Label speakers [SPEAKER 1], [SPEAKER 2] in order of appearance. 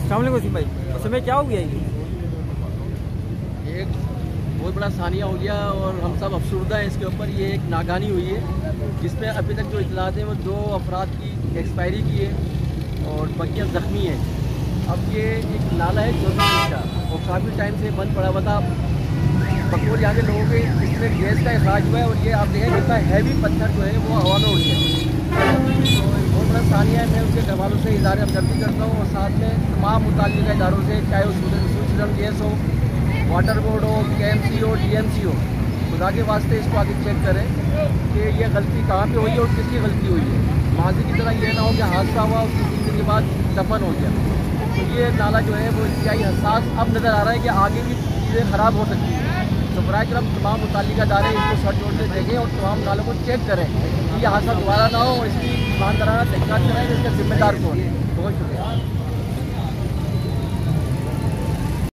[SPEAKER 1] अस्सलाम वालेकुम भाई, उस समय क्या हो गया ये?
[SPEAKER 2] एक बहुत बड़ा सानिया हो गया और हम सब अफसरदा हैं इसके ऊपर। ये एक नागानी हुई है जिसमें अभी तक जो इतलात हैं वो 2 अफराद की एक्सपायरी की है और बकिया ज़ख्मी है। अब ये एक नाला है चौधरी का और काफ़ी टाइम से बंद पड़ा हुआ था। बकौल यहाँ के लोगों के इसमें गैस का अखराज हुआ है और ये आप देखें जितना हैवी पत्थर जो है वो हवा में उड़ गया। तो बहुत बड़ा सानिया है। मैं उसके घर वालों से इज़हार हमदर्दी करता हूँ और साथ में तमाम मुताल्लिक़ा इदारों से, चाहे वो सूचना गैस हो, वाटर बोर्ड हो, KMC हो, DMC हो, खुदा के वास्ते इसको आगे चेक करें कि ये गलती कहाँ पे हुई है और किसकी गलती हुई है। माजी की तरह ये ना हो कि हादसा हुआ और 3 दिन के बाद दफन हो गया। तो ये नाला जो है वो इंतहाई हसास अब नज़र आ रहा है कि आगे भी चीज़ें ख़राब हो सकती हैं। तो बराए करम तमाम मुताल्लिक़ा इदारे इसको सर जोड़ के देखें और तमाम नालों को चेक करें कि ये हादसा दोबारा ना हो और इसकी ईमानदाराना तहक़ीक़ात कराएं कि इसका जिम्मेदार कौन है। बहुत शुक्रिया।